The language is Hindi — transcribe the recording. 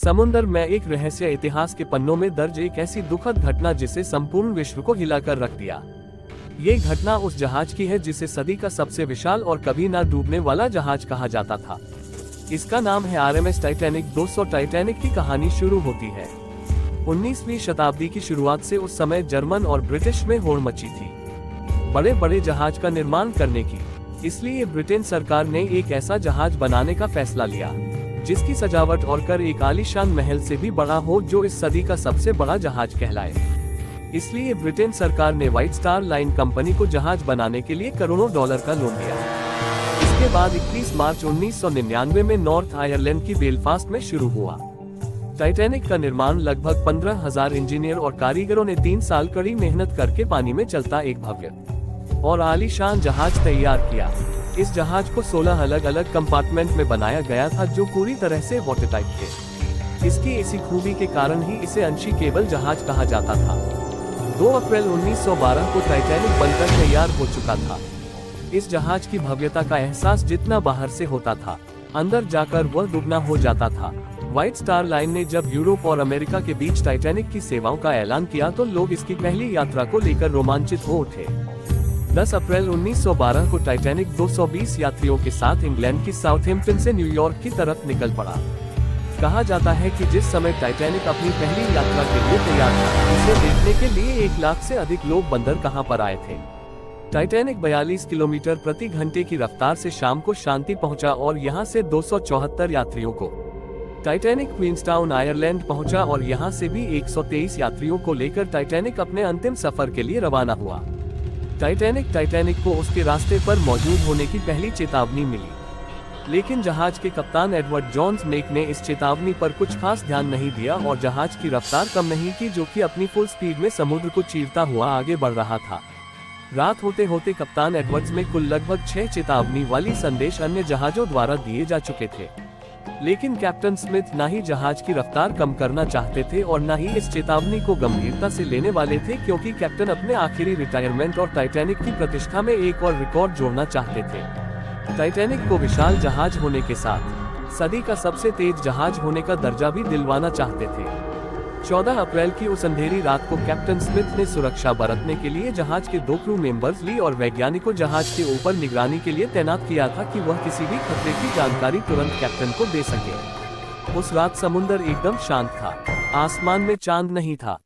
समुद्र में एक रहस्य, इतिहास के पन्नों में दर्ज एक ऐसी दुखद घटना जिसे संपूर्ण विश्व को हिलाकर रख दिया। ये घटना उस जहाज की है जिसे सदी का सबसे विशाल और कभी ना डूबने वाला जहाज कहा जाता था। इसका नाम है RMS टाइटैनिक। 200 टाइटैनिक की कहानी शुरू होती है 19वीं शताब्दी की शुरुआत से। उस समय जर्मन और ब्रिटिश में होड़ मची थी बड़े बड़े जहाज का निर्माण करने की। इसलिए ब्रिटेन सरकार ने एक ऐसा जहाज बनाने का फैसला लिया जिसकी सजावट और कर एक आलीशान महल से भी बड़ा हो, जो इस सदी का सबसे बड़ा जहाज कहलाए। इसलिए ब्रिटेन सरकार ने व्हाइट स्टार लाइन कंपनी को जहाज बनाने के लिए करोड़ों डॉलर का लोन दिया। इसके बाद 21 मार्च 1999 में नॉर्थ आयरलैंड की बेलफास्ट में शुरू हुआ। टाइटैनिक का निर्माण लगभग 15,000 इंजीनियर और कारीगरों ने 3 साल कड़ी मेहनत करके पानी में चलता एक भव्य और आलीशान जहाज तैयार किया। इस जहाज को 16 अलग अलग कंपार्टमेंट में बनाया गया था जो पूरी तरह से वाटरटाइट थे। इसकी इसी खूबी के कारण ही इसे अनशिकेबल जहाज कहा जाता था। 2 अप्रैल 1912 को टाइटैनिक बनकर तैयार हो चुका था। इस जहाज की भव्यता का एहसास जितना बाहर से होता था, अंदर जाकर वह दुगना हो जाता था। व्हाइट स्टार लाइन ने जब यूरोप और अमेरिका के बीच टाइटैनिक की सेवाओं का ऐलान किया तो लोग इसकी पहली यात्रा को लेकर रोमांचित हो उठे। 10 अप्रैल 1912 को टाइटैनिक 220 यात्रियों के साथ इंग्लैंड की साउथहैम्पटन से न्यूयॉर्क की तरफ निकल पड़ा। कहा जाता है कि जिस समय टाइटैनिक अपनी पहली यात्रा के लिए तैयार था, उसे देखने के लिए 1 लाख से अधिक लोग बंदर कहां पर आए थे। टाइटैनिक 42 किलोमीटर प्रति घंटे की रफ्तार से शाम को शांति पहुंचा और यहां से 274 यात्रियों को टाइटैनिक क्वींसटाउन आयरलैंड पहुंचा और यहां से भी 123 यात्रियों को लेकर टाइटैनिक अपने अंतिम सफर के लिए रवाना हुआ। टाइटैनिक को उसके रास्ते पर मौजूद होने की पहली चेतावनी मिली, लेकिन जहाज के कप्तान एडवर्ड जॉन्स मेक ने इस चेतावनी पर कुछ खास ध्यान नहीं दिया और जहाज की रफ्तार कम नहीं की, जो कि अपनी फुल स्पीड में समुद्र को चीरता हुआ आगे बढ़ रहा था। रात होते होते कप्तान एडवर्ड्स में कुल लगभग 6 चेतावनी वाली संदेश अन्य जहाजों द्वारा दिए जा चुके थे, लेकिन कैप्टन स्मिथ ना ही जहाज की रफ्तार कम करना चाहते थे और न ही इस चेतावनी को गंभीरता से लेने वाले थे, क्योंकि कैप्टन अपने आखिरी रिटायरमेंट और टाइटैनिक की प्रतिष्ठा में एक और रिकॉर्ड जोड़ना चाहते थे। टाइटैनिक को विशाल जहाज होने के साथ सदी का सबसे तेज जहाज होने का दर्जा भी दिलवाना चाहते थे। 14 अप्रैल की उस अंधेरी रात को कैप्टन स्मिथ ने सुरक्षा बरतने के लिए जहाज के 2 क्रू मेंबर्स ली और वैज्ञानिकों जहाज के ऊपर निगरानी के लिए तैनात किया था कि वह किसी भी खतरे की जानकारी तुरंत कैप्टन को दे सके। उस रात समुद्र एकदम शांत था, आसमान में चांद नहीं था